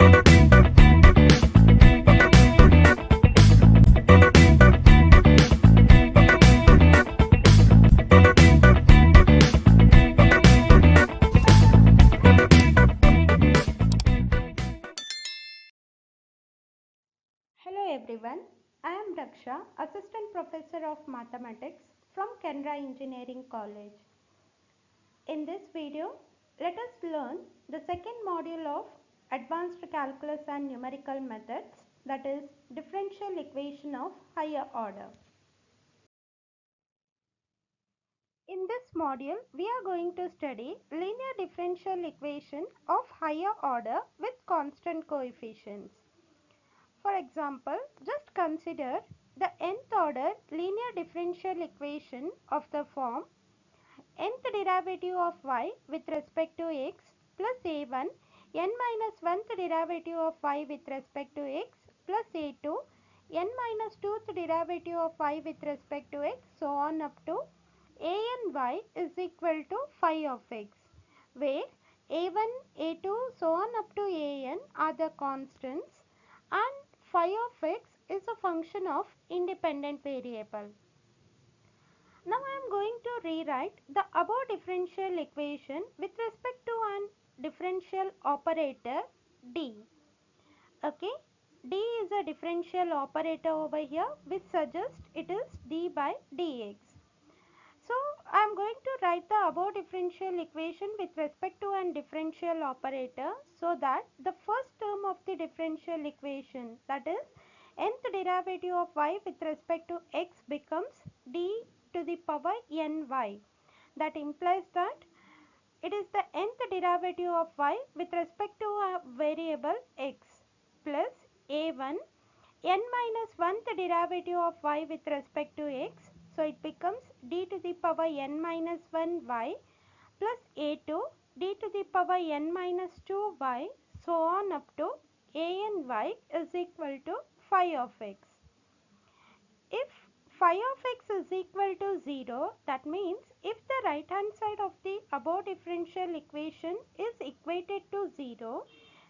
Hello everyone, I am Daksha, Assistant Professor of Mathematics from Canara Engineering College. In this video, let us learn the second module of Advanced Calculus and Numerical Methods, that is Differential Equation of Higher Order. In this module, we are going to study linear differential equation of higher order with constant coefficients. For example, just consider the nth order linear differential equation of the form nth derivative of y with respect to x plus a1 n minus 1th derivative of y with respect to x plus a2 n minus 2th derivative of y with respect to x, so on up to a n y is equal to phi of x, where a1, a2, so on up to a n are the constants and phi of x is a function of independent variable. Now I am going to rewrite the above differential equation with respect to an differential operator d. Okay, d is a differential operator over here which suggests it is d by dx. So I am going to write the above differential equation with respect to an differential operator, so that the first term of the differential equation, that is nth derivative of y with respect to x, becomes d to the power ny. That implies that it is the nth derivative of y with respect to a variable x plus a1 n minus 1th derivative of y with respect to x, so it becomes d to the power n minus 1 y plus a2 d to the power n minus 2 y, so on up to a n y is equal to phi of x. If phi of x is equal to 0, that means if the right hand side of the above differential equation is equated to 0,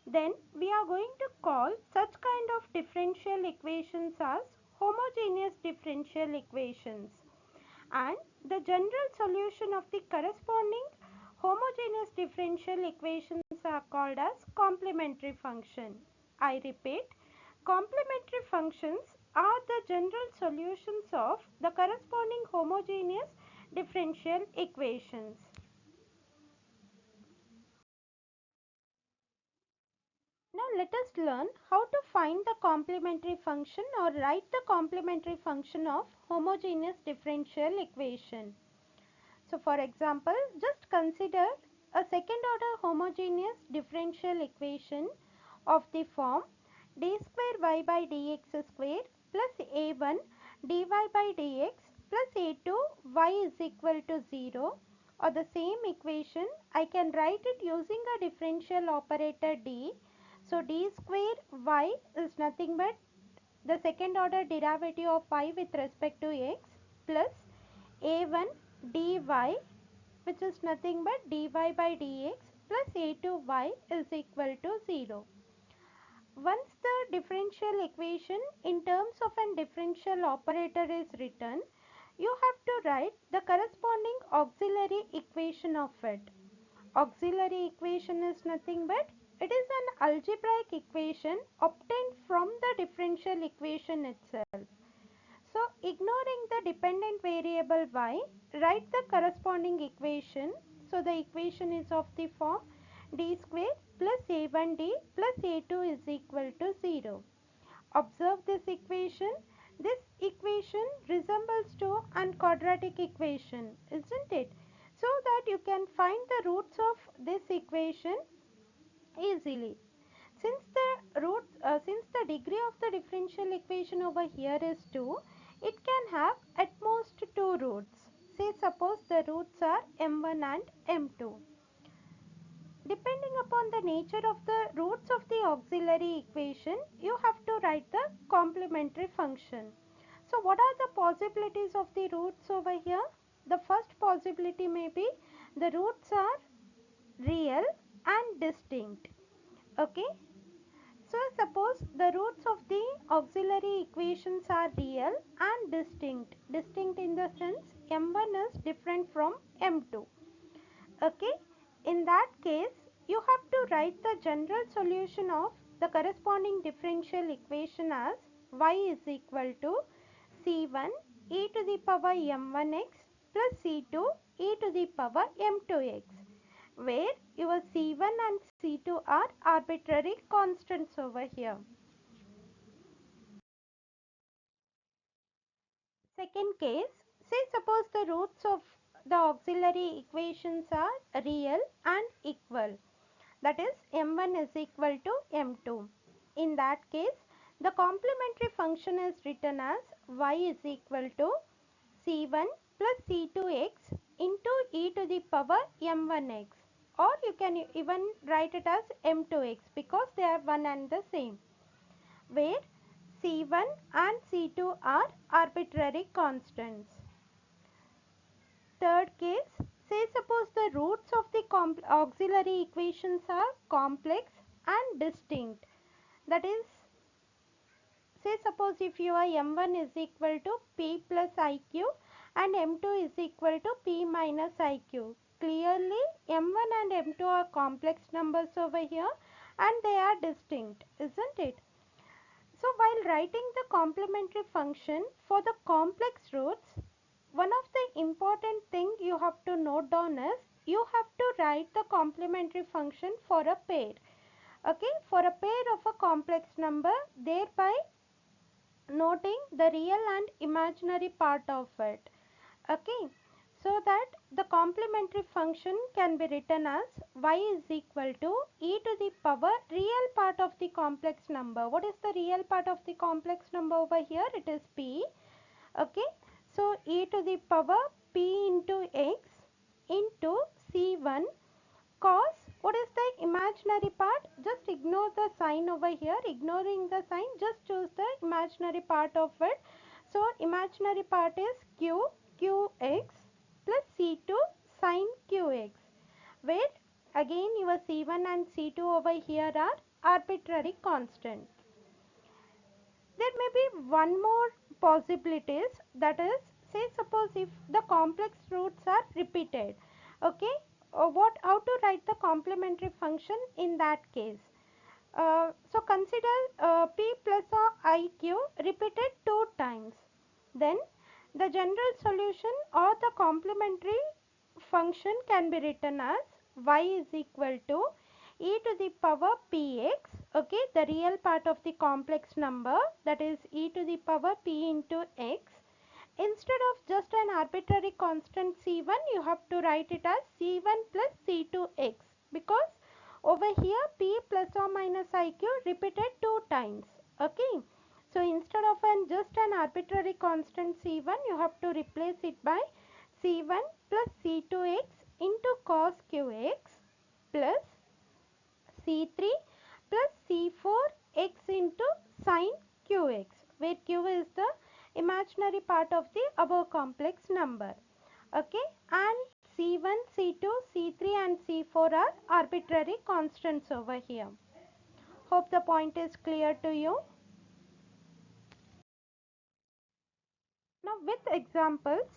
then we are going to call such kind of differential equations as homogeneous differential equations, and the general solution of the corresponding homogeneous differential equations are called as complementary function. I repeat, complementary functions are the general solutions of the corresponding homogeneous differential equations. Now let us learn how to find the complementary function or write the complementary function of homogeneous differential equation. So for example, just consider a second order homogeneous differential equation of the form d square y by dx square plus a1 dy by dx plus a2 y is equal to 0, or the same equation I can write it using a differential operator d. So d square y is nothing but the second order derivative of y with respect to x plus a1 dy, which is nothing but dy by dx plus a2y is equal to 0. Once the differential equation in terms of an differential operator is written, you have to write the corresponding auxiliary equation of it. Auxiliary equation is nothing but it is an algebraic equation obtained from the differential equation itself. So ignoring the dependent variable y, write the corresponding equation. So the equation is of the form d square plus a1d plus a2 is equal to 0. Observe this equation. This equation resembles to an quadratic equation, isn't it? So that you can find the roots of this equation easily. Since the degree of the differential equation over here is 2, it can have at most 2 roots. Say suppose the roots are m1 and m2. Depending upon the nature of the roots of the auxiliary equation, you have to write the complementary function. So what are the possibilities of the roots over here? The first possibility may be the roots are real and distinct. Okay. suppose the roots of the auxiliary equations are real and distinct. Distinct in the sense m1 is different from m2. Okay, in that case you have to write the general solution of the corresponding differential equation as y is equal to c1 e to the power m1x plus c2 e to the power m2x, where your c1 and c2 are arbitrary constants over here. Second case, say suppose the roots of the auxiliary equations are real and equal, that is m1 is equal to m2. In that case, the complementary function is written as y is equal to c1 plus c2x into e to the power m1x, or you can even write it as m2x because they are one and the same, where c1 and c2 are arbitrary constants. Third case, say suppose the roots of the auxiliary equations are complex and distinct. That is, say suppose if your m1 is equal to p plus iq and m2 is equal to p minus iq. Clearly m1 and m2 are complex numbers over here and they are distinct, isn't it? So while writing the complementary function for the complex roots, one of the important thing you have to note down is you have to write the complementary function for a pair. Okay, for a pair of a complex number, thereby noting the real and imaginary part of it. Okay, so that the complementary function can be written as y is equal to e to the power real part of the complex number. What is the real part of the complex number over here? It is p. Okay, so e to the power p into x into c1 cos, what is the imaginary part? Just ignore the sign over here. Ignoring the sign, just choose the imaginary part of it. So imaginary part is qx plus c2 sin qx, where again your c1 and c2 over here are arbitrary constant. There may be one more possibilities, that is, say suppose if the complex roots are repeated. Okay, what how to write the complementary function in that case? So consider p plus or iq repeated 2 times. Then the general solution or the complementary function can be written as y is equal to e to the power px, okay, the real part of the complex number, that is e to the power p into x. Instead of just an arbitrary constant c1, you have to write it as c1 plus c2x, because over here p plus or minus iq repeated 2 times. Okay, so instead of just an arbitrary constant c1, you have to replace it by c1 plus c2x into cos qx plus c3 plus c4 x into sin qx, where q is the imaginary part of the above complex number. Okay, and c1, c2, c3 and c4 are arbitrary constants over here. Hope the point is clear to you. Now with examples,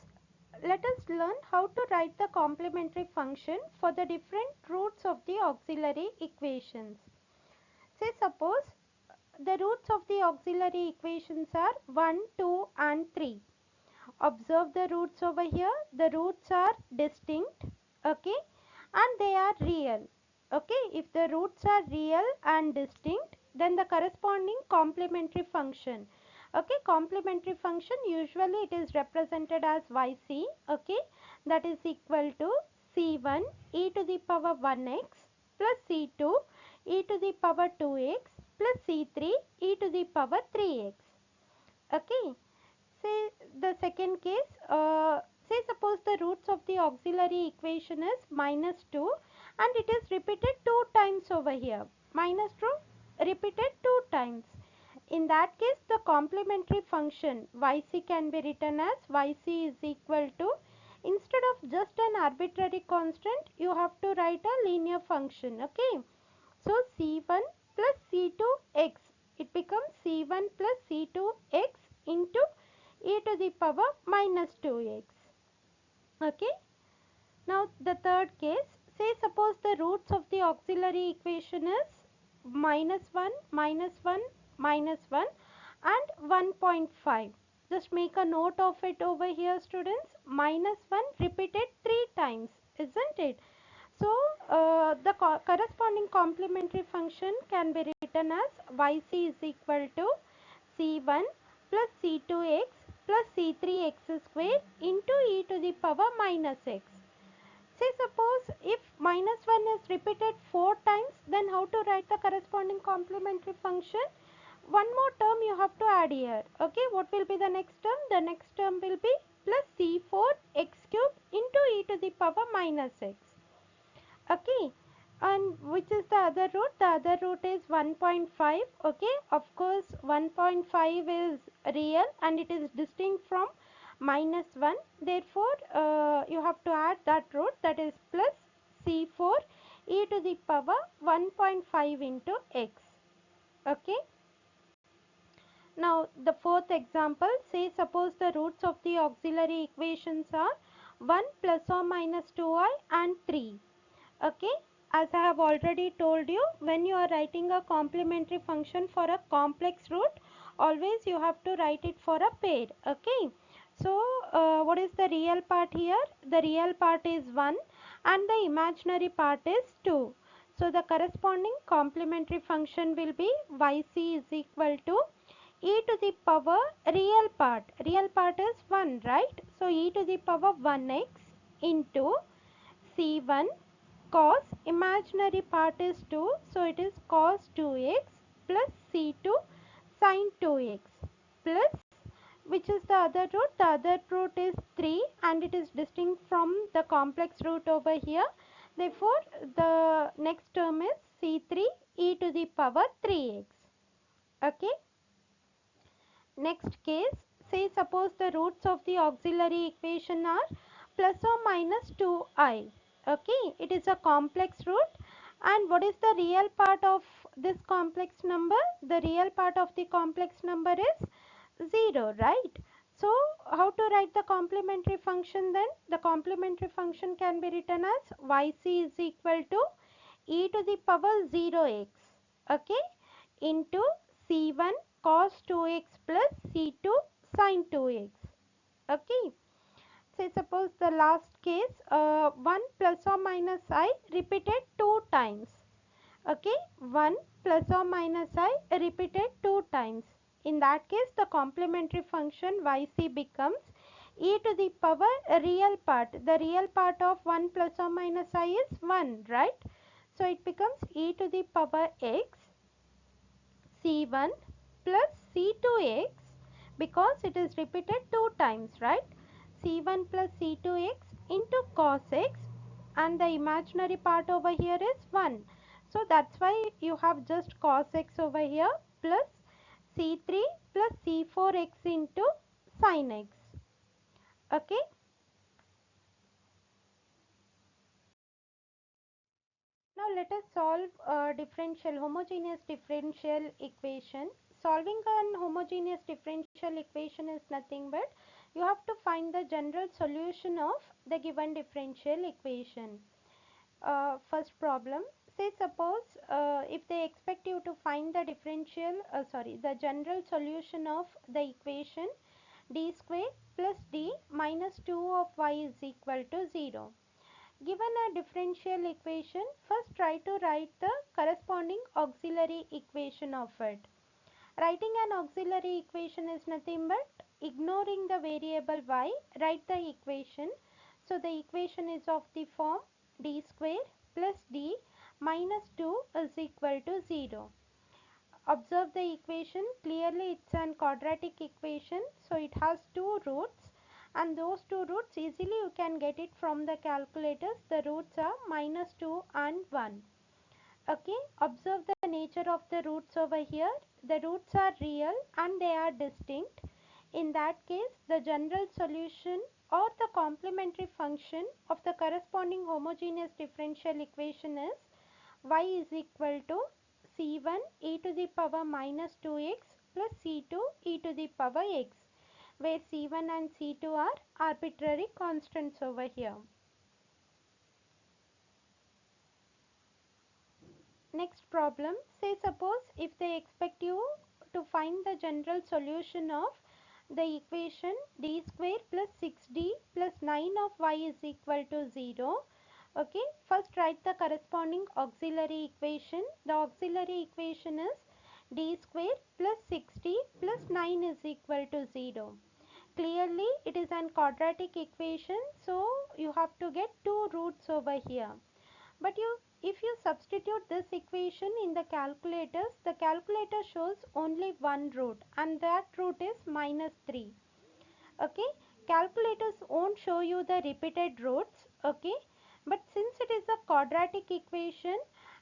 let us learn how to write the complementary function for the different roots of the auxiliary equations. Say suppose the roots of the auxiliary equations are 1, 2 and 3. Observe the roots over here. The roots are distinct, okay, and they are real. Okay, if the roots are real and distinct, then the corresponding complementary function. Okay, complementary function usually it is represented as yc. Okay, that is equal to c1 e to the power 1x plus c2 e to the power 2x plus c3 e to the power 3x. Okay, say the second case, say suppose the roots of the auxiliary equation is minus 2 and it is repeated 2 times over here. Minus 2 repeated 2 times. In that case, the complementary function yc can be written as yc is equal to, instead of just an arbitrary constant, you have to write a linear function. Okay, so c1 plus c2x, becomes C1 plus C2x into e to the power minus 2x. Okay. Now the third case, say suppose the roots of the auxiliary equation is minus 1, minus 1, minus 1 and 1.5. Just make a note of it over here students. Minus 1 repeated 3 times, isn't it? So the corresponding complementary function can be written as yc is equal to c1 plus c2x plus c3x square into e to the power minus x. Say suppose if minus 1 is repeated 4 times, then how to write the corresponding complementary function? One more term you have to add here. Okay, what will be the next term? The next term will be plus c4 x cube into e to the power minus x. Okay, and which is the other root? The other root is 1.5. Okay, of course 1.5 is real and it is distinct from minus 1, therefore you have to add that root, that is plus c4 e to the power 1.5 into x. Okay. Now the fourth example, say suppose the roots of the auxiliary equations are 1 plus or minus 2i and 3. Okay, as I have already told you, when you are writing a complementary function for a complex root, always you have to write it for a pair. Okay, so what is the real part here? The real part is 1 and the imaginary part is 2. So the corresponding complementary function will be yc is equal to e to the power real part is 1, right? So e to the power 1x into c1 cos imaginary part is 2, so it is cos 2x plus c2 sin 2x plus, which is the other root? The other root is 3 and it is distinct from the complex root over here. Therefore, the next term is c3 e to the power 3x. Okay. Next case, say suppose the roots of the auxiliary equation are plus or minus 2i. Okay, it is a complex root, and what is the real part of this complex number? The real part of the complex number is 0, right? So how to write the complementary function then? The complementary function can be written as yc is equal to e to the power 0x, okay, into c1 cos 2x plus c2 sin 2x. Okay. Say suppose the last case, 1 plus or minus I repeated 2 times. Okay, 1 plus or minus I repeated 2 times. In that case, the complementary function yc becomes e to the power real part. The real part of 1 plus or minus I is 1, right? So it becomes e to the power x c1 plus c2x, because it is repeated 2 times, right? c1 plus c2x into cos x, and the imaginary part over here is 1. So that's why you have just cos x over here plus c3 plus c4x into sin x. Okay. Now let us solve a homogeneous differential equation. Solving an homogeneous differential equation is nothing but you have to find the general solution of the given differential equation. First problem, say suppose if they expect you to find the the general solution of the equation d square plus d minus 2 of y is equal to 0. Given a differential equation, first try to write the corresponding auxiliary equation of it. Writing an auxiliary equation is nothing but ignoring the variable y, write the equation. So the equation is of the form d square plus d minus 2 is equal to 0. Observe the equation, clearly it's an quadratic equation, so it has two roots, and those two roots easily you can get it from the calculators. The roots are minus 2 and 1. Okay, observe the nature of the roots over here. The roots are real and they are distinct. In that case, the general solution or the complementary function of the corresponding homogeneous differential equation is y is equal to c1 e to the power minus 2x plus c2 e to the power x, where c1 and c2 are arbitrary constants over here. Next problem, say suppose if they expect you to find the general solution of the equation d square plus 6d plus 9 of y is equal to 0. Okay, first write the corresponding auxiliary equation. The auxiliary equation is d square plus 6d plus 9 is equal to 0. Clearly it is an quadratic equation, so you have to get two roots over here. But if you substitute this equation in the calculators, the calculator shows only one root and that root is minus 3. Okay, calculators won't show you the repeated roots. Okay, but since it is a quadratic equation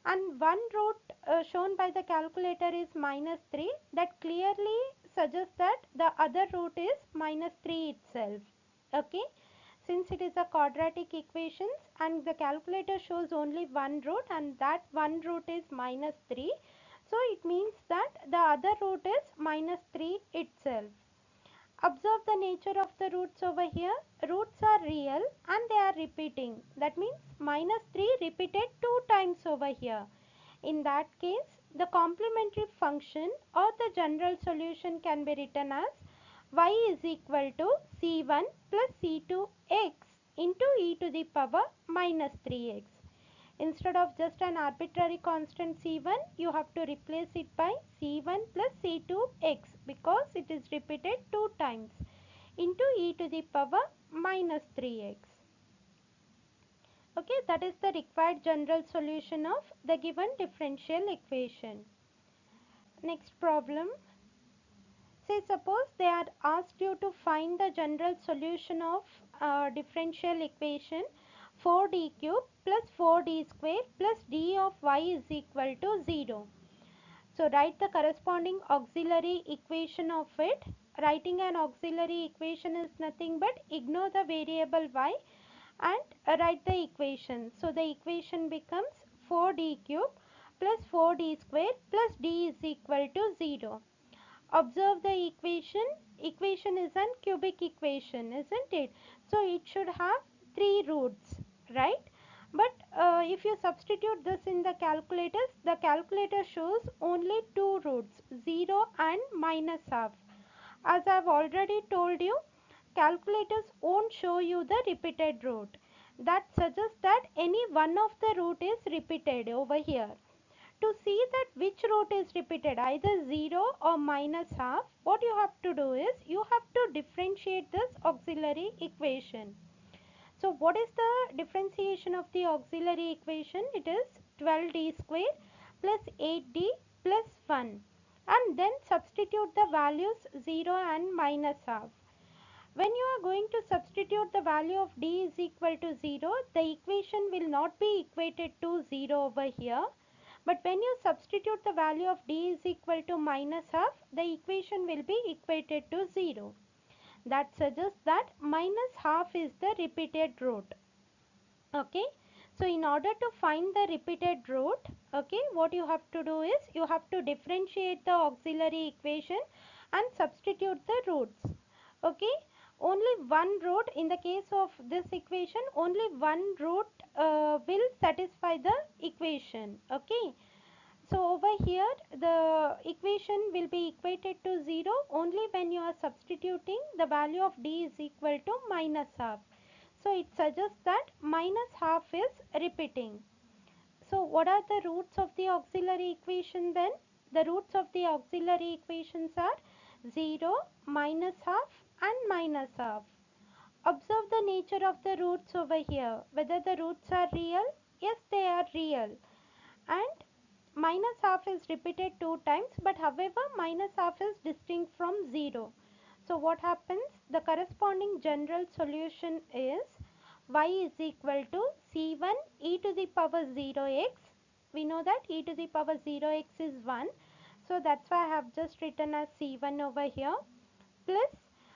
and one root shown by the calculator is minus 3, that clearly suggests that the other root is minus 3 itself. Okay, since it is a quadratic equations and the calculator shows only one root and that one root is minus 3, so it means that the other root is minus 3 itself. Observe the nature of the roots over here. Roots are real and they are repeating. That means minus 3 repeated 2 times over here. In that case, the complementary function or the general solution can be written as y is equal to c1 plus c2x into e to the power minus 3x. Instead of just an arbitrary constant c1, you have to replace it by c1 plus c2x because it is repeated 2 times into e to the power minus 3x. Okay, that is the required general solution of the given differential equation. Next problem. Say suppose they are asked you to find the general solution of differential equation 4d cube plus 4d square plus d of y is equal to 0. So write the corresponding auxiliary equation of it. Writing an auxiliary equation is nothing but ignore the variable y and write the equation. So the equation becomes 4d cube plus 4d square plus d is equal to 0. Observe the equation. Equation is an cubic equation, isn't it? So it should have 3 roots, right? But if you substitute this in the calculators, the calculator shows only 2 roots, 0 and minus half. As I have already told you, calculators won't show you the repeated root. That suggests that any one of the root is repeated over here. To see that which root is repeated, either 0 or minus half, what you have to do is you have to differentiate this auxiliary equation. So what is the differentiation of the auxiliary equation? It is 12d square plus 8d plus 1 and then substitute the values 0 and minus half. When you are going to substitute the value of d is equal to 0, the equation will not be equated to 0 over here. But when you substitute the value of d is equal to minus half, the equation will be equated to 0. That suggests that minus half is the repeated root. Okay. So in order to find the repeated root, okay, what you have to do is you have to differentiate the auxiliary equation and substitute the roots. Okay. Only one root, in the case of this equation, only one root will satisfy the equation. Okay. So over here the equation will be equated to 0 only when you are substituting the value of d is equal to minus half. So it suggests that minus half is repeating. So what are the roots of the auxiliary equation then? The roots of the auxiliary equations are 0, minus half and minus half. Observe the nature of the roots over here. Whether the roots are real? Yes, they are real. And minus half is repeated 2 times, but however minus half is distinct from 0. So what happens? The corresponding general solution is y is equal to c1 e to the power 0x. We know that e to the power 0x is 1. So that's why I have just written as c1 over here, plus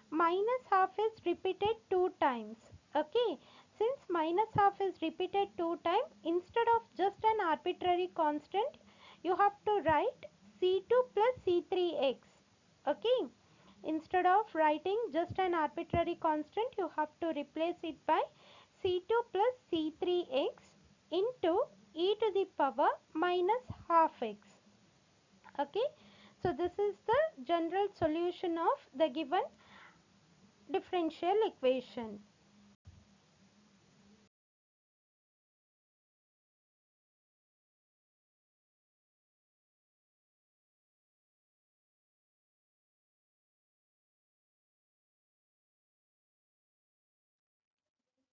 minus half is repeated 2 times. Okay. Since minus half is repeated 2 times, instead of just an arbitrary constant, you have to write C2 plus C3x. Okay, instead of writing just an arbitrary constant, you have to replace it by C2 plus C3x into e to the power minus half x. Okay, so this is the general solution of the given differential equation.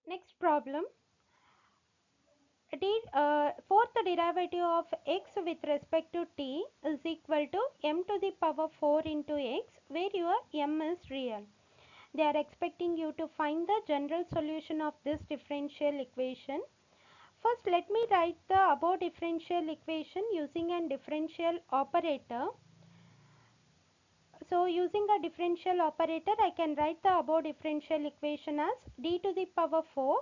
Next problem, fourth derivative of x with respect to t is equal to m to the power 4 into x, where your m is real. They are expecting you to find the general solution of this differential equation. First, let me write the above differential equation using a differential operator. So, using a differential operator, I can write the above differential equation as d to the power 4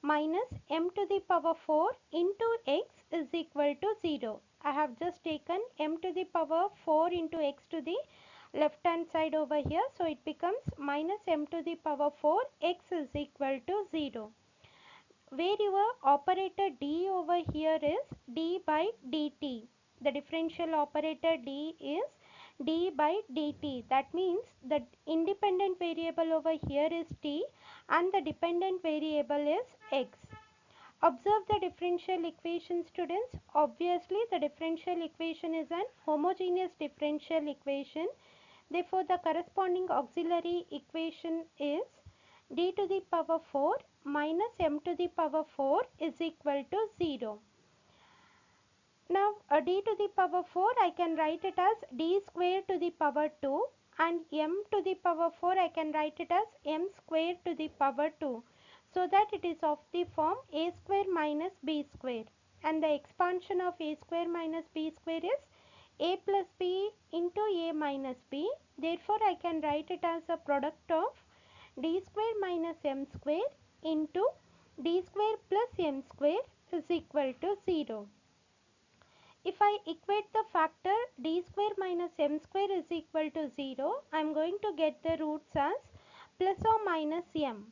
minus m to the power 4 into x is equal to 0. I have just taken m to the power 4 into x to the left hand side over here. So, it becomes minus m to the power 4 x is equal to 0, where your operator d over here is d by dt. The differential operator d is d by dt. That means the independent variable over here is t and the dependent variable is x. Observe the differential equation, students. Obviously, the differential equation is an homogeneous differential equation. Therefore, the corresponding auxiliary equation is d to the power 4 minus m to the power 4 is equal to 0. Now, d to the power 4, I can write it as d square to the power 2, and m to the power 4, I can write it as m square to the power 2, so that it is of the form a square minus b square, and the expansion of a square minus b square is a plus b into a minus b. Therefore, I can write it as a product of d square minus m square into d square plus m square is equal to 0. If I equate the factor d square minus m square is equal to 0, I am going to get the roots as plus or minus m.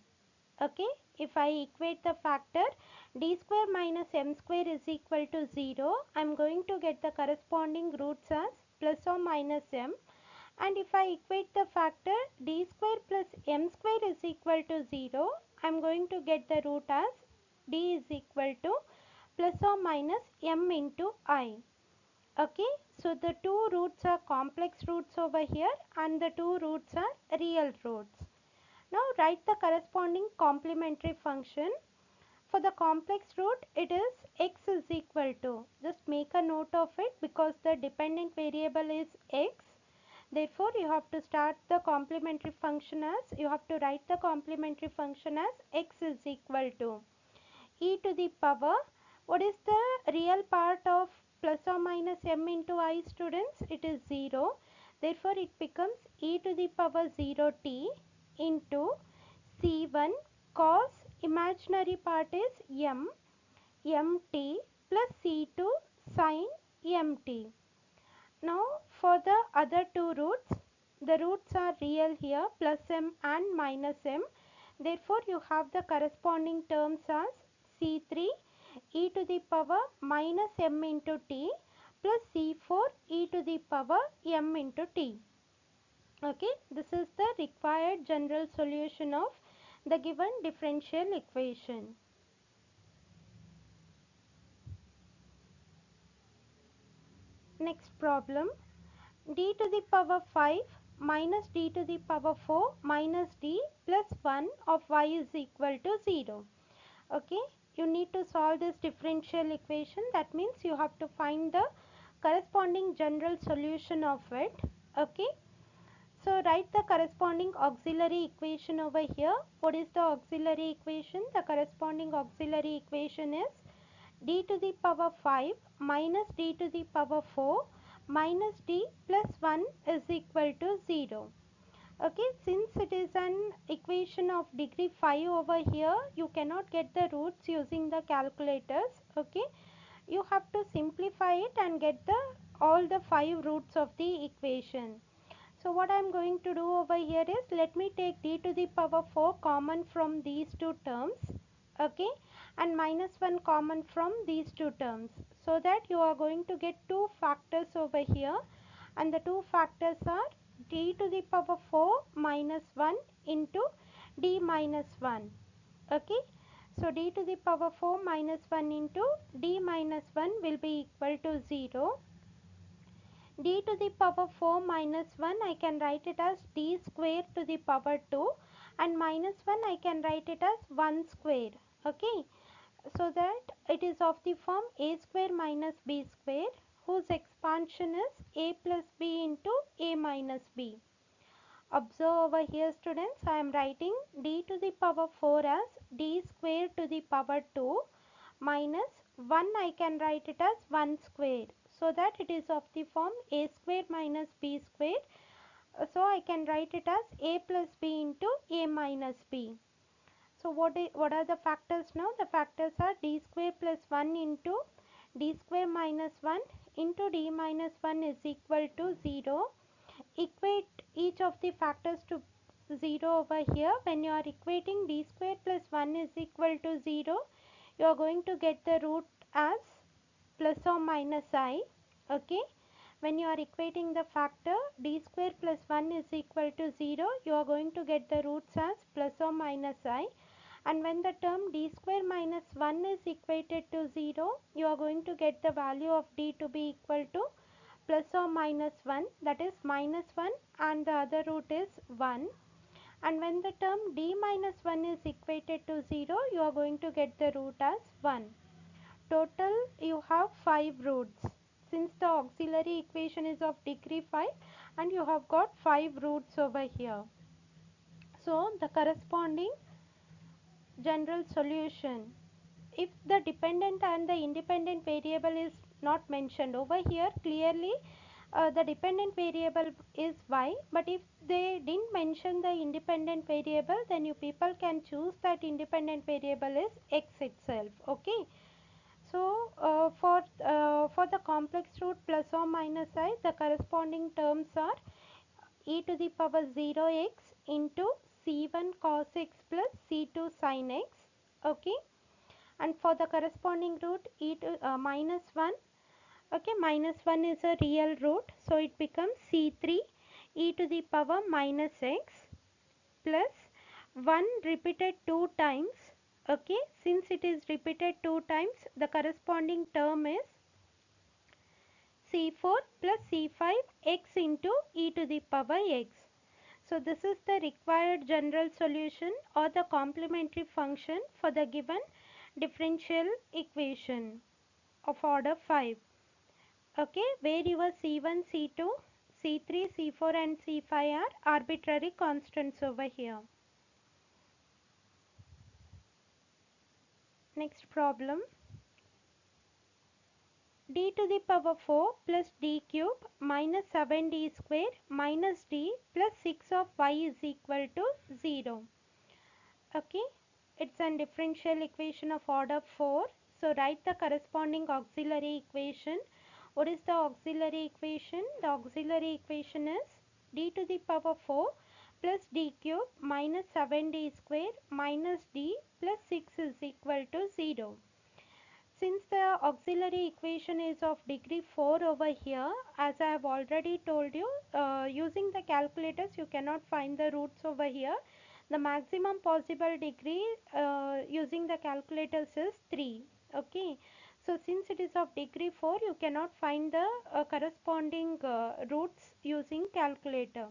Okay, if I equate the factor d square minus m square is equal to 0, I am going to get the corresponding roots as plus or minus m. And if I equate the factor d square plus m square is equal to 0, I am going to get the root as d is equal to plus or minus m into I. Okay, so the two roots are complex roots over here and the two roots are real roots. Now write the corresponding complementary function. For the complex root, it is x is equal to, just make a note of it because the dependent variable is x. Therefore, you have to start the complementary function as, you have to write the complementary function as x is equal to e to the power, what is the real part of plus or minus m into I, students? It is 0. Therefore, it becomes e to the power 0t into c1 cos imaginary part is mt plus c2 sin mt. Now, for the other two roots, the roots are real here, plus m and minus m. Therefore, you have the corresponding terms as c3 e to the power minus m into t plus c4 e to the power m into t. Okay, this is the required general solution of the given differential equation. Next problem, d to the power 5 minus d to the power 4 minus d plus 1 of y is equal to 0. Okay, you need to solve this differential equation. That means you have to find the corresponding general solution of it. Okay, so write the corresponding auxiliary equation over here. What is the auxiliary equation? The corresponding auxiliary equation is d to the power 5 minus d to the power 4 minus d plus 1 is equal to 0. Okay, since it is an equation of degree 5 over here, you cannot get the roots using the calculators. Okay, you have to simplify it and get the all the 5 roots of the equation. So what I am going to do over here is, let me take d to the power 4 common from these two terms, okay, and minus 1 common from these two terms, so that you are going to get two factors over here, and the two factors are d to the power 4 minus 1 into d minus 1, okay. So d to the power 4 minus 1 into d minus 1 will be equal to 0. D to the power 4 minus 1, I can write it as d square to the power 2, and minus 1 I can write it as 1 square, okay. So that it is of the form a square minus b square, whose expansion is a plus b into a minus b. Observe over here students, I am writing d to the power 4 as d square to the power 2 minus 1, I can write it as 1 square, so that it is of the form a square minus b square. So I can write it as a plus b into a minus b. So what are the factors now? The factors are d square plus 1 into d square minus 1 into d minus 1 is equal to 0. Equate each of the factors to 0 over here. When you are equating d square plus 1 is equal to 0, you are going to get the root as plus or minus I, okay. When you are equating the factor d square plus 1 is equal to 0, you are going to get the roots as plus or minus I, and when the term d square minus 1 is equated to 0, you are going to get the value of d to be equal to plus or minus 1, that is minus 1, and the other root is 1, and when the term d minus 1 is equated to 0, you are going to get the root as 1. Total you have 5 roots, since the auxiliary equation is of degree 5, and you have got 5 roots over here. So the corresponding general solution, if the dependent and the independent variable is not mentioned over here clearly, the dependent variable is y, but if they didn't mention the independent variable, then you people can choose that independent variable is x itself, okay. So for the complex root plus or minus I, the corresponding terms are e to the power 0x into c1 cos x plus c2 sin x, okay. And for the corresponding root e to minus 1, okay, minus 1 is a real root, so it becomes c3 e to the power minus x plus 1 repeated 2 times, okay. Since it is repeated 2 times, the corresponding term is c4 plus c5 x into e to the power x. So this is the required general solution or the complementary function for the given differential equation of order 5, okay, where your c1, c2, c3, c4 and c5 are arbitrary constants over here. Next problem, d to the power 4 plus d cube minus 7d square minus d plus 6 of y is equal to 0. Okay, it's a differential equation of order 4. So write the corresponding auxiliary equation. What is the auxiliary equation? The auxiliary equation is d to the power 4 plus d cube minus 7d square minus d plus 6 is equal to 0. Since the auxiliary equation is of degree 4 over here, as I have already told you, using the calculators you cannot find the roots over here. The maximum possible degree using the calculators is 3. Okay. So since it is of degree 4, you cannot find the corresponding roots using calculator.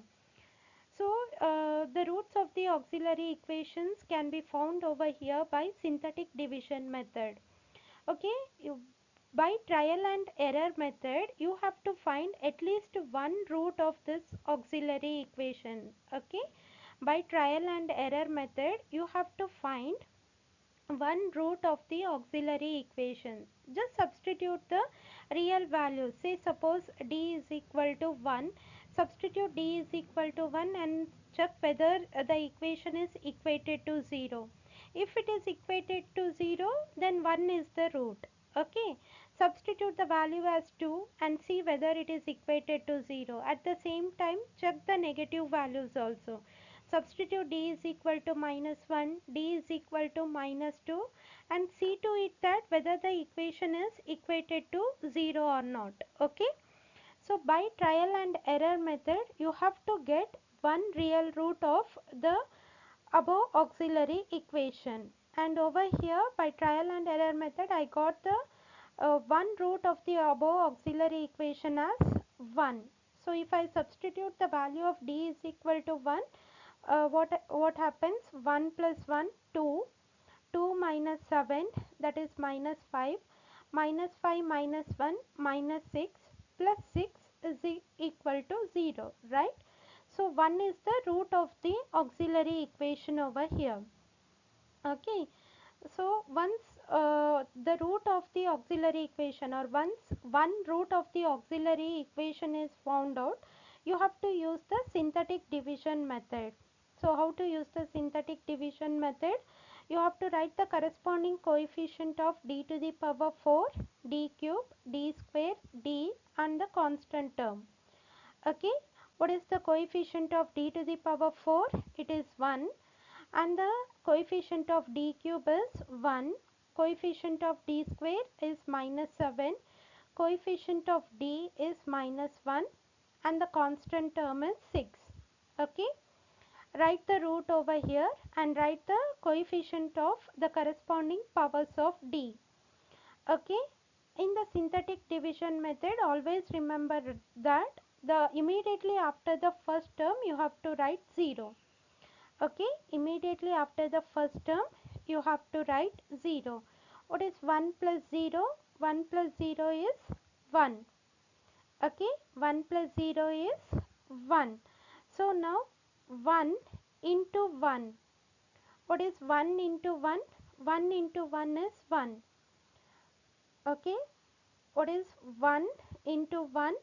So the roots of the auxiliary equations can be found over here by synthetic division method. Okay, by trial and error method you have to find at least one root of this auxiliary equation, okay. By trial and error method you have to find one root of the auxiliary equation. Just substitute the real value. Say suppose d is equal to 1, substitute d is equal to 1 and check whether the equation is equated to 0. If it is equated to 0, then 1 is the root, okay. Substitute the value as 2 and see whether it is equated to 0. At the same time, check the negative values also. Substitute d is equal to -1, d is equal to -2, and see to it that whether the equation is equated to 0 or not. Okay. So by trial and error method, you have to get one real root of the above auxiliary equation. And over here by trial and error method, I got the one root of the above auxiliary equation as 1. So if I substitute the value of d is equal to 1, what happens? 1 plus 1, 2. 2 minus 7, that is minus 5. Minus 5 minus 1, minus 6, plus 6 is equal to 0, right? So 1 is the root of the auxiliary equation over here. Okay. So once the root of the auxiliary equation, or once one root of the auxiliary equation is found out, you have to use the synthetic division method. So how to use the synthetic division method? You have to write the corresponding coefficient of d to the power 4, d cube, d square, d, and the constant term. Okay. What is the coefficient of d to the power 4? It is 1. And the coefficient of d cube is 1, coefficient of d square is -7, coefficient of d is -1, and the constant term is 6. Okay. Write the root over here and write the coefficient of the corresponding powers of d. Okay. In the synthetic division method, always remember that the immediately after the first term you have to write 0. Okay, immediately after the first term you have to write 0. What is 1 plus 0? 1 plus 0 is 1. Okay, 1 plus 0 is 1. So now 1 into 1. What is 1 into 1? 1 into 1 is 1. Okay, what is 1 into 1?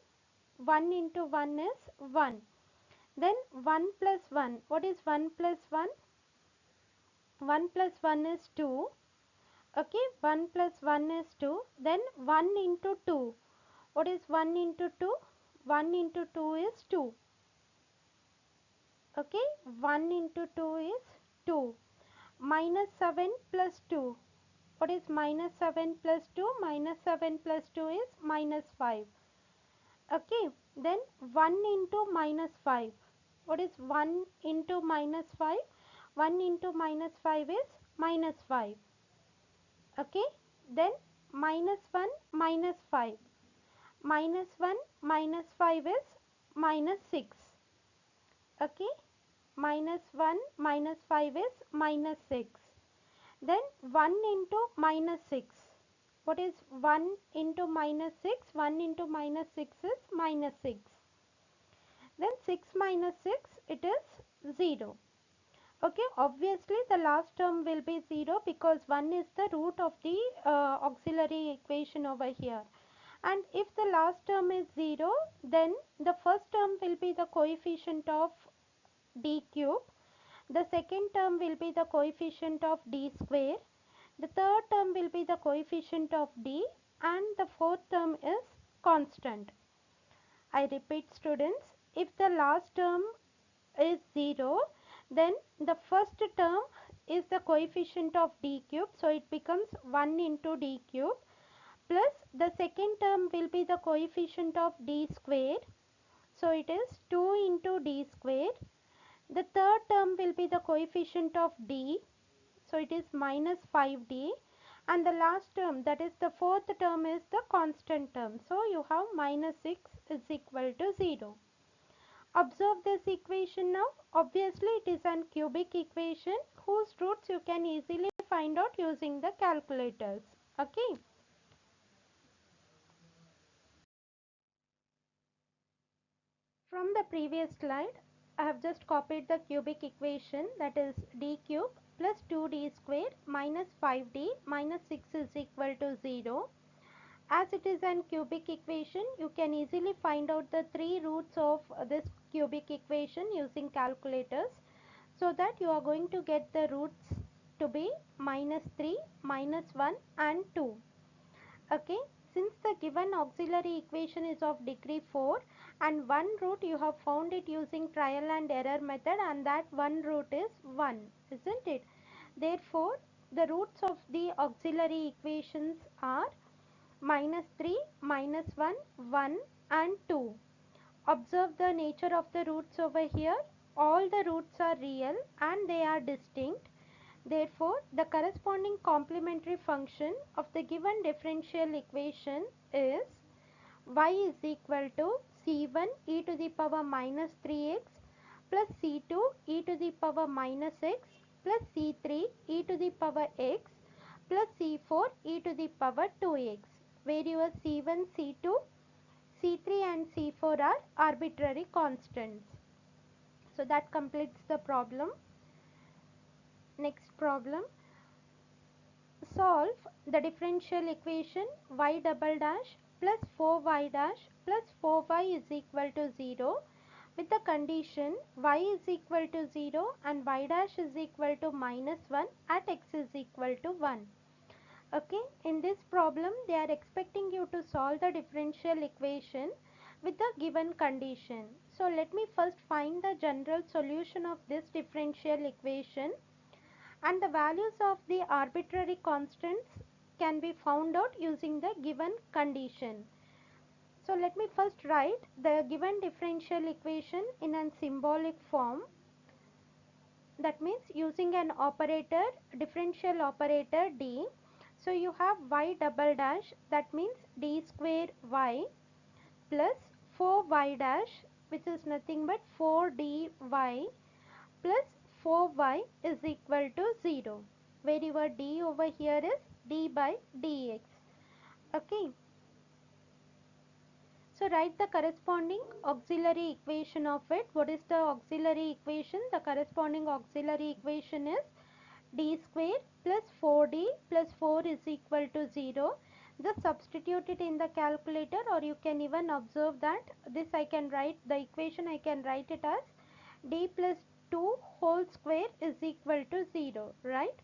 1 into 1 is 1. Then 1 plus 1. What is 1 plus 1? 1 plus 1 is 2. Okay, 1 plus 1 is 2. Then 1 into 2. What is 1 into 2? 1 into 2 is 2. Okay, 1 into 2 is 2. Minus 7 plus 2. What is minus 7 plus 2? Minus 7 plus 2 is minus 5. Okay, then 1 into minus 5. What is 1 into minus 5? 1 into minus 5 is minus 5. Okay, then minus 1 minus 5. Minus 1 minus 5 is minus 6. Okay, minus 1 minus 5 is minus 6. Then 1 into minus 6. What is 1 into minus 6? 1 into minus 6 is minus 6. Then 6 minus 6, it is 0. Okay, obviously the last term will be 0 because 1 is the root of the auxiliary equation over here. And if the last term is 0, then the first term will be the coefficient of d cube, the second term will be the coefficient of d square, the third term will be the coefficient of d, and the fourth term is constant. I repeat students, if the last term is 0, then the first term is the coefficient of d cube, so it becomes 1 into d cube, plus the second term will be the coefficient of d square, so it is 2 into d square. The third term will be the coefficient of d, so it is minus 5d, and the last term, that is the fourth term, is the constant term, so you have minus 6 is equal to 0. Observe this equation now. Obviously it is an cubic equation whose roots you can easily find out using the calculators. Okay. From the previous slide, I have just copied the cubic equation, that is d cube plus 2d square minus 5d minus 6 is equal to 0. As it is an cubic equation, you can easily find out the three roots of this cubic equation using calculators, so that you are going to get the roots to be minus 3, minus 1 and 2. Okay. Since the given auxiliary equation is of degree 4 and one root you have found it using trial and error method, and that one root is 1, isn't it? Therefore, the roots of the auxiliary equations are -3, -1, 1 and 2. Observe the nature of the roots over here. All the roots are real and they are distinct. Therefore, the corresponding complementary function of the given differential equation is y is equal to c1 e to the power minus 3x plus c2 e to the power minus x plus c3 e to the power x plus c4 e to the power 2x, where your c1, c2, c3 and c4 are arbitrary constants. So that completes the problem. Next problem. Solve the differential equation y double dash plus 4y dash plus 4y is equal to 0 with the condition y is equal to 0 and y dash is equal to minus 1 at x is equal to 1. Okay, in this problem they are expecting you to solve the differential equation with the given condition. So let me first find the general solution of this differential equation, and the values of the arbitrary constants can be found out using the given condition. So let me first write the given differential equation in a symbolic form. That means using an operator, differential operator d. So you have y double dash, that means d square y plus 4y dash, which is nothing but 4dy plus 4y is equal to 0, where your d over here is d by dx. Okay. So write the corresponding auxiliary equation of it. What is the auxiliary equation? The corresponding auxiliary equation is d square plus 4d plus 4 is equal to 0. Just substitute it in the calculator, or you can even observe that this I can write the equation, I can write it as d plus 2 whole square is equal to 0, right?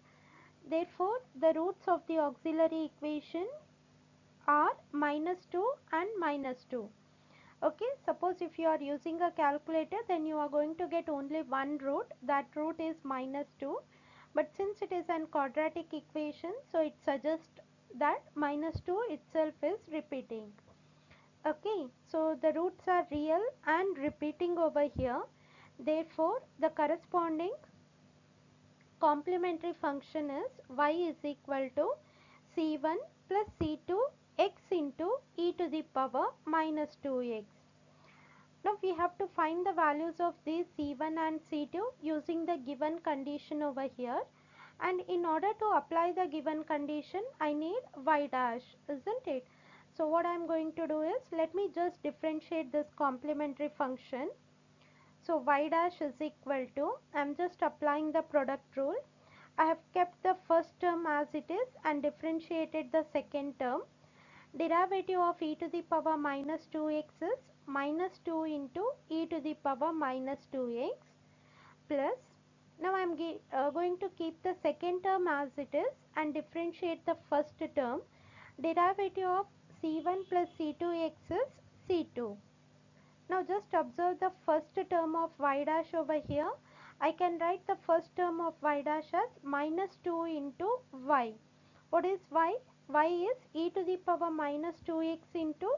Therefore, the roots of the auxiliary equation are -2 and -2. Okay, suppose if you are using a calculator, then you are going to get only one root, that root is -2, but since it is an quadratic equation, so it suggests that -2 itself is repeating. Okay, so the roots are real and repeating over here. Therefore, the corresponding complementary function is y is equal to c1 plus c2 x into e to the power minus 2x. Now we have to find the values of these c1 and c2 using the given condition over here, and in order to apply the given condition I need y dash, isn't it? So what I am going to do is, let me just differentiate this complementary function. So y dash is equal to, I am just applying the product rule. I have kept the first term as it is and differentiated the second term. Derivative of e to the power minus 2x is minus 2 into e to the power minus 2x plus, now I am going to keep the second term as it is and differentiate the first term. Derivative of c1 plus c2x is c2. Now just observe the first term of y dash over here. I can write the first term of y dash as minus 2 into y. What is y? Y is e to the power minus 2x into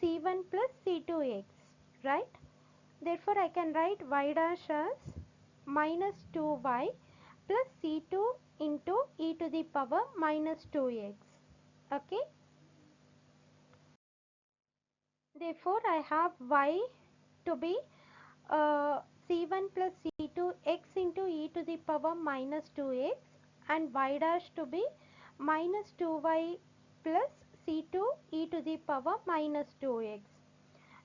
c1 plus c2x, right? Therefore, I can write y dash as minus 2y plus c2 into e to the power minus 2x. Okay. Therefore, I have y to be c1 plus c2 x into e to the power minus 2x and y dash to be minus 2y plus c2 e to the power minus 2x.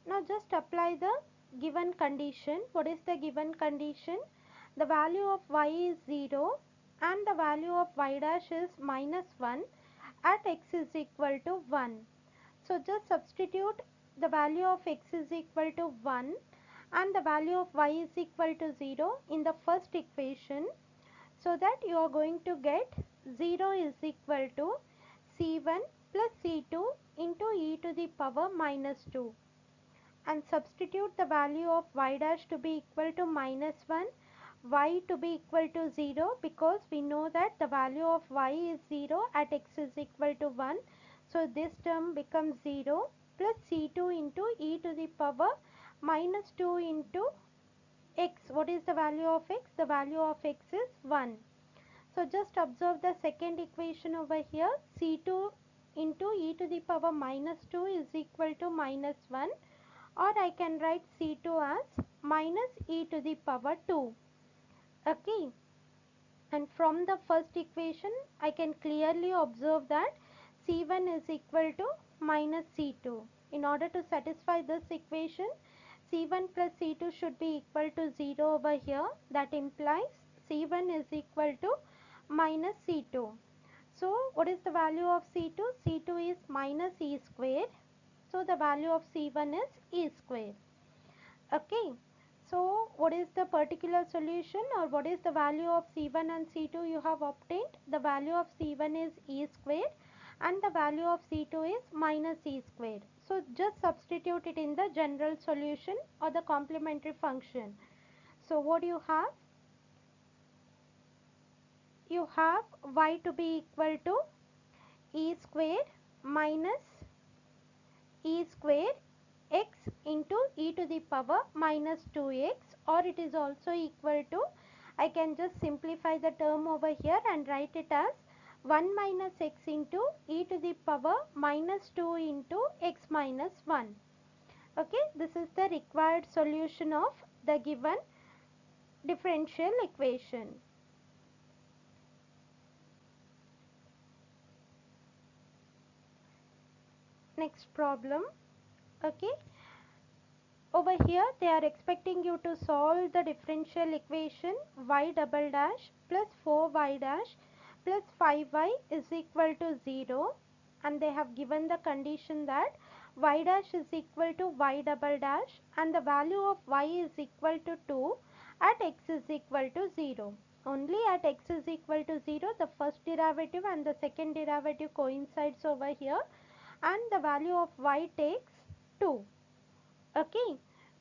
Now just apply the given condition. What is the given condition? The value of y is 0 and the value of y dash is minus 1 at x is equal to 1. So just substitute the value of x is equal to 1 and the value of y is equal to 0 in the first equation, so that you are going to get 0 is equal to c1 plus C2 into e to the power minus 2, and substitute the value of y dash to be equal to minus 1, y to be equal to 0, because we know that the value of y is 0 at x is equal to 1. So this term becomes 0, plus C2 into e to the power minus 2 into x. What is the value of x? The value of x is 1. So just observe the second equation over here. C2 into e to the power minus 2 is equal to minus 1, or I can write C2 as minus e to the power 2. Okay, and from the first equation I can clearly observe that C1 is equal to minus C2. In order to satisfy this equation, C1 plus C2 should be equal to 0 over here. That implies C1 is equal to minus C2. So what is the value of C2? C2 is minus e square. So the value of C1 is e square. Okay. So what is the particular solution, or what is the value of C1 and C2 you have obtained? The value of C1 is e square and the value of C2 is minus e square. So just substitute it in the general solution or the complementary function. So what do you have? You have y to be equal to e square minus e square x into e to the power minus 2x, or it is also equal to, I can just simplify the term over here and write it as 1 minus x into e to the power minus 2 into x minus 1. Okay, this is the required solution of the given differential equation. Next problem. Okay, over here they are expecting you to solve the differential equation y double dash plus 4y dash plus 5y is equal to 0, and they have given the condition that y dash is equal to y double dash and the value of y is equal to 2 at x is equal to 0. Only at x is equal to 0 the first derivative and the second derivative coincides over here, and the value of y takes 2. Okay,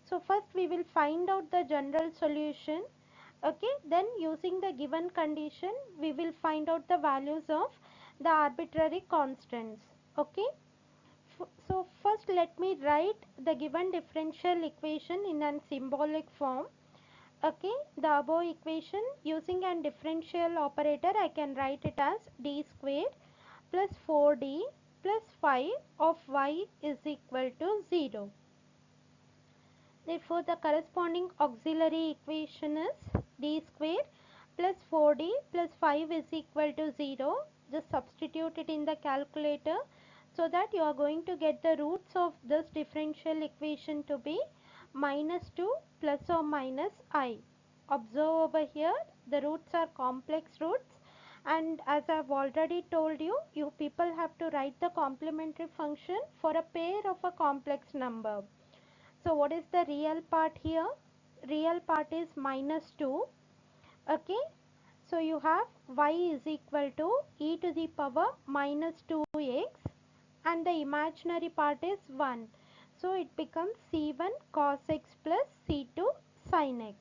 so first we will find out the general solution. Okay, then using the given condition we will find out the values of the arbitrary constants. Okay, so first let me write the given differential equation in a symbolic form. Okay, the above equation using an differential operator I can write it as d squared plus 4d plus 5 of y is equal to 0. Therefore, the corresponding auxiliary equation is d square plus 4d plus 5 is equal to 0. Just substitute it in the calculator so that you are going to get the roots of this differential equation to be minus 2 plus or minus I. Observe over here, the roots are complex roots, and as I have already told you, you people have to write the complementary function for a pair of a complex number. So what is the real part here? Real part is minus 2. Okay. So you have y is equal to e to the power minus 2x, and the imaginary part is 1. So it becomes c1 cos x plus c2 sin x.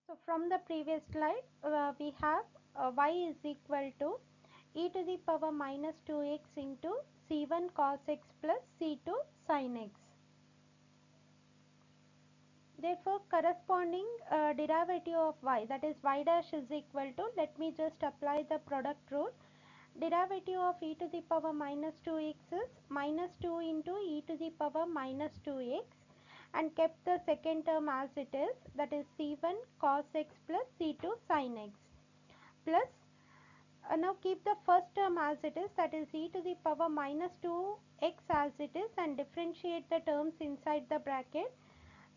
So from the previous slide we have y is equal to e to the power minus 2x into c1 cos x plus c2 sin x. Therefore, corresponding derivative of y, that is y dash is equal to, let me just apply the product rule. Derivative of e to the power minus 2x is minus 2 into e to the power minus 2x, and kept the second term as it is, that is c1 cos x plus c2 sin x, plus now keep the first term as it is, that is e to the power minus 2x as it is, and differentiate the terms inside the bracket.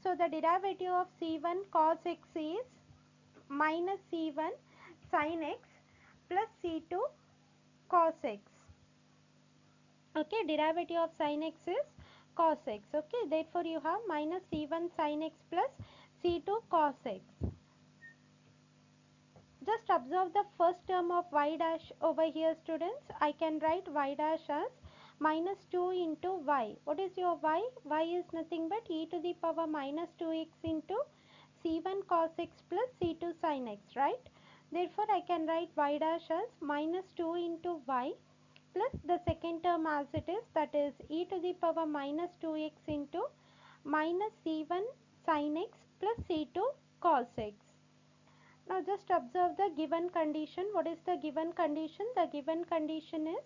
So the derivative of c1 cos x is minus c1 sin x plus c2 cos x. Okay, derivative of sin x is cos x. Okay, therefore you have minus c1 sin x plus c2 cos x. just observe the first term of y dash over here, students. I can write y dash as minus 2 into y. What is your y? Y is nothing but e to the power minus 2x into c1 cos x plus c2 sin x, right? Therefore, I can write y dash as minus 2 into y plus the second term as it is, that is e to the power minus 2x into minus c1 sin x plus c2 cos x. Now just observe the given condition. What is the given condition? The given condition is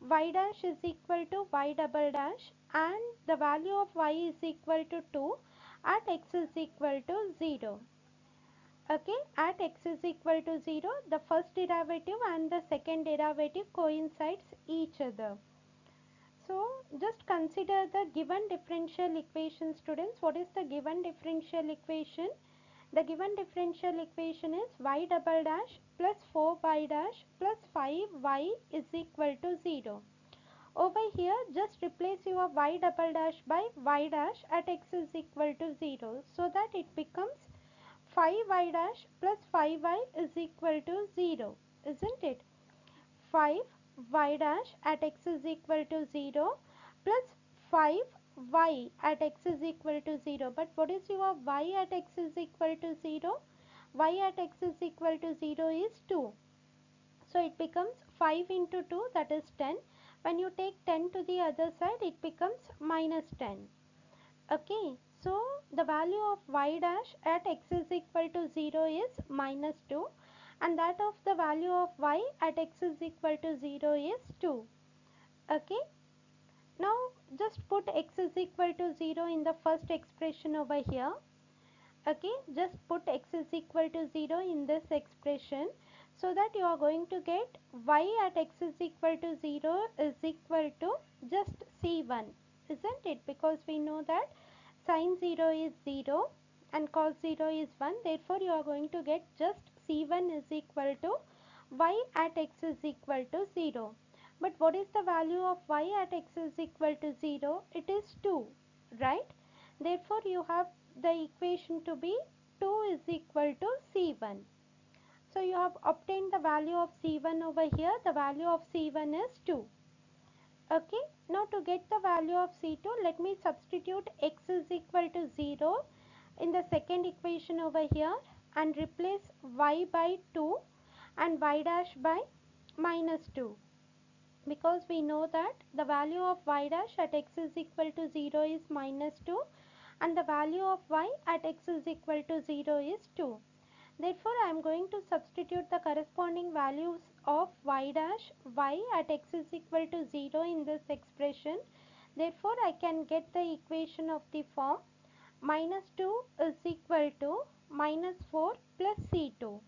y dash is equal to y double dash and the value of y is equal to 2 at x is equal to 0. Okay, at x is equal to 0, the first derivative and the second derivative coincides each other. So just consider the given differential equation, students. What is the given differential equation? The given differential equation is y double dash plus 4y dash plus 5y is equal to 0. Over here, just replace your y double dash by y dash at x is equal to 0, so that it becomes 5y dash plus 5y is equal to 0, isn't it? 5y dash at x is equal to 0 plus 5y at x is equal to 0. But what is your y at x is equal to 0? Y at x is equal to 0 is 2. So it becomes 5 into 2, that is 10. When you take 10 to the other side, it becomes minus 10. Okay, so the value of y dash at x is equal to 0 is minus 2 and that of the value of y at x is equal to 0 is 2. Okay, now just put x is equal to 0 in the first expression over here. Okay, just put x is equal to 0 in this expression, so that you are going to get y at x is equal to 0 is equal to just c1, isn't it? Because we know that sin 0 is 0 and cos 0 is 1, therefore you are going to get just c1 is equal to y at x is equal to 0. But what is the value of y at x is equal to 0? It is 2, right? Therefore you have the equation to be 2 is equal to c1. So you have obtained the value of c1 over here. The value of c1 is 2. Okay, now to get the value of c2, let me substitute x is equal to 0 in the second equation over here and replace y by 2 and y dash by minus 2, because we know that the value of y dash at x is equal to 0 is minus 2 and the value of y at x is equal to 0 is 2. Therefore, I am going to substitute the corresponding values of y dash y at x is equal to 0 in this expression. Therefore, I can get the equation of the form minus 2 is equal to minus 4 plus c2.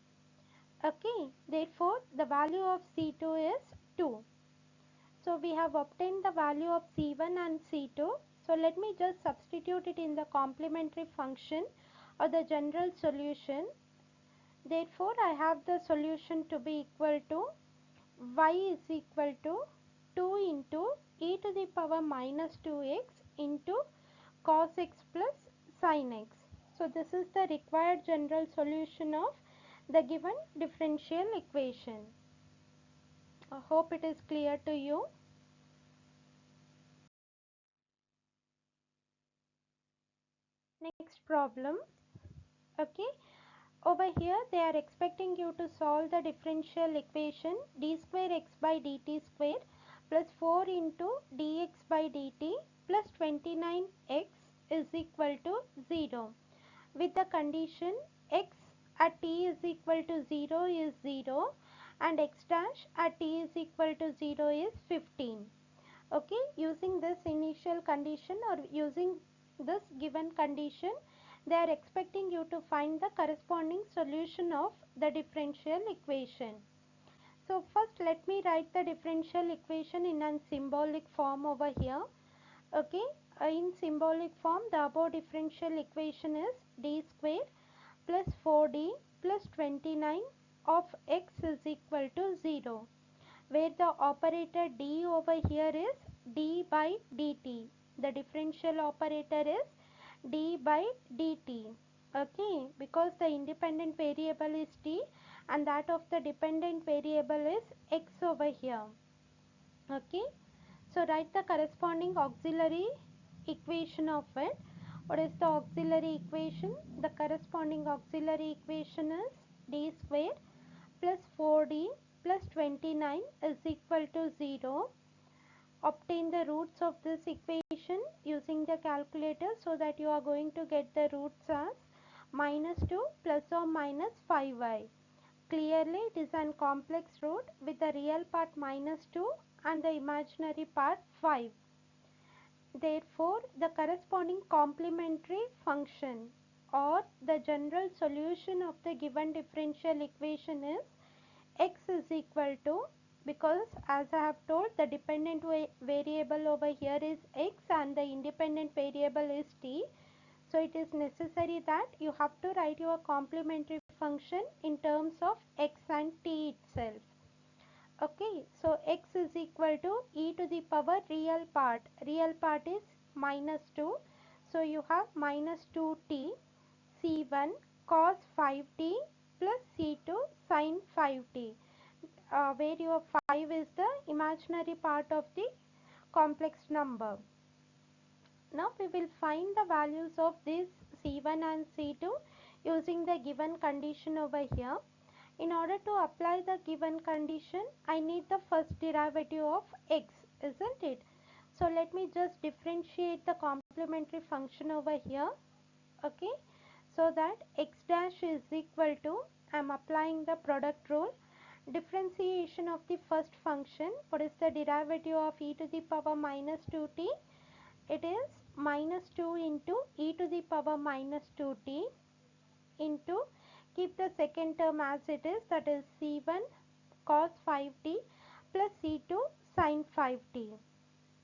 Okay, therefore, the value of c2 is 2. So we have obtained the value of c1 and c2. So let me just substitute it in the complementary function or the general solution. Therefore, I have the solution to be equal to y is equal to 2 into e to the power minus 2x into cos x plus sin x. So this is the required general solution of the given differential equation. I hope it is clear to you. Next problem. Okay, over here they are expecting you to solve the differential equation d square x by dt square plus 4 into dx by dt plus 29x is equal to 0 with the condition x at t is equal to 0 is 0 and x dash at t is equal to 0 is 15. Okay, using this initial condition or using this given condition, they are expecting you to find the corresponding solution of the differential equation. So first let me write the differential equation in a symbolic form over here. Okay, in symbolic form the above differential equation is d square plus 4d plus 29 of x is equal to 0, where the operator d over here is d by dt. The differential operator is d by dt. Okay, because the independent variable is t and that of the dependent variable is x over here. Okay, so write the corresponding auxiliary equation of it. What is the auxiliary equation? The corresponding auxiliary equation is d square plus 4d plus 29 is equal to 0. Obtain the roots of this equation using the calculator, so that you are going to get the roots as minus 2 plus or minus 5y. Clearly it is an complex root with the real part minus 2 and the imaginary part 5. Therefore, the corresponding complementary function or the general solution of the given differential equation is x is equal to, because as I have told, the dependent variable over here is x and the independent variable is t. So it is necessary that you have to write your complementary function in terms of x and t itself. Okay, so x is equal to e to the power real part is minus 2, so you have minus 2t c1 cos 5t plus c2 sin 5t, where your 5 is the imaginary part of the complex number. Now we will find the values of this c1 and c2 using the given condition over here. In order to apply the given condition, I need the first derivative of x, isn't it? So let me just differentiate the complementary function over here. Okay, so that x dash is equal to, I am applying the product rule, differentiation of the first function. What is the derivative of e to the power minus 2t? It is minus 2 into e to the power minus 2t into, keep the second term as it is, that is c1 cos 5t plus c2 sin 5t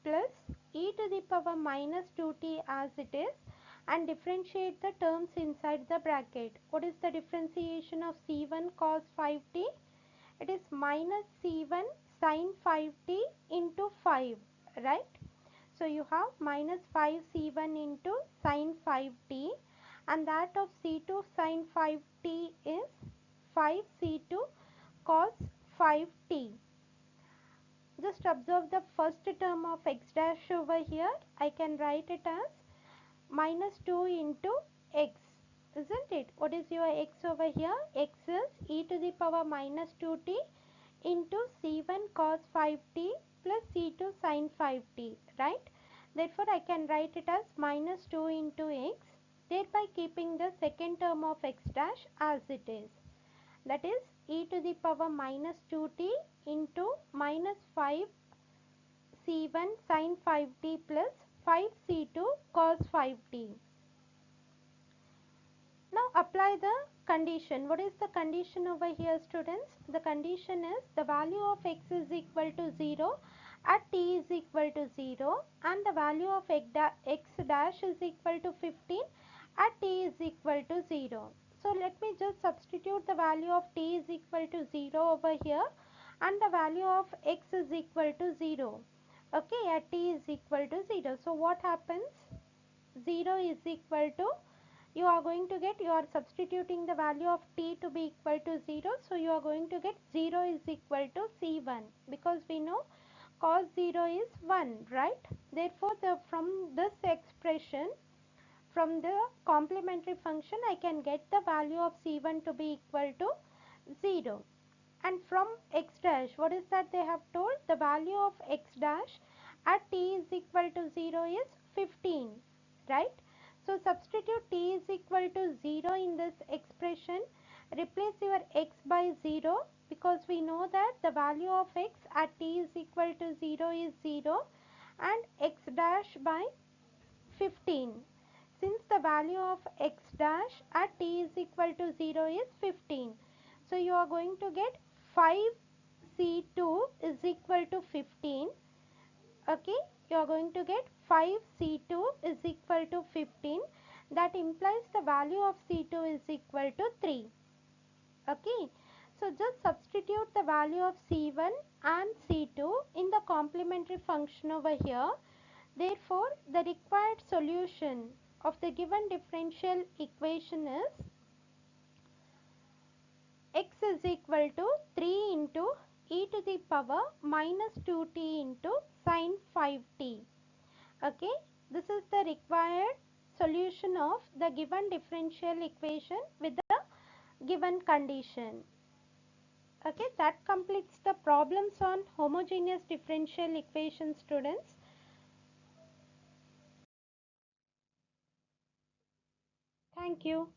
plus e to the power minus 2t as it is, and differentiate the terms inside the bracket. What is the differentiation of c1 cos 5t? It is minus c1 sin 5t into 5, right? So you have minus 5 c1 into sin 5t, and that of c2 sin 5t is 5 c2 cos 5t. Just observe the first term of x dash over here. I can write it as minus 2 into x, isn't it? What is your x over here? X is e to the power minus 2t into c1 cos 5t plus c2 sin 5t, right? Therefore, I can write it as minus 2 into x, thereby keeping the second term of x dash as it is. That is e to the power minus 2t into minus 5 c1 sin 5t plus 5 c2 cos 5t. Now apply the condition. What is the condition over here, students? The condition is the value of x is equal to 0 at t is equal to 0, and the value of x dash is equal to 15 at t is equal to 0. So let me just substitute the value of t is equal to 0 over here and the value of x is equal to 0. Okay, at t is equal to 0. So what happens? 0 is equal to, you are going to get, you are substituting the value of t to be equal to 0, so you are going to get 0 is equal to c1, because we know cos 0 is 1, right? Therefore, from this expression, from the complementary function, I can get the value of c1 to be equal to 0. And from x dash, what is that they have told? The value of x dash at t is equal to 0 is 15, right? So substitute t is equal to 0 in this expression. Replace your x by 0, because we know that the value of x at t is equal to 0 is 0, and x dash by 15. Since the value of x dash at t is equal to 0 is 15. So you are going to get 5c2 is equal to 15. Okay, you are going to get 5c2 is equal to 15. That implies the value of c2 is equal to 3. Okay, so just substitute the value of c1 and c2 in the complementary function over here. Therefore, the required solution of the given differential equation is x is equal to 3 into e to the power minus 2t into sine 5t. Okay, this is the required solution of the given differential equation with the given condition. Okay, that completes the problems on homogeneous differential equation, students. Thank you.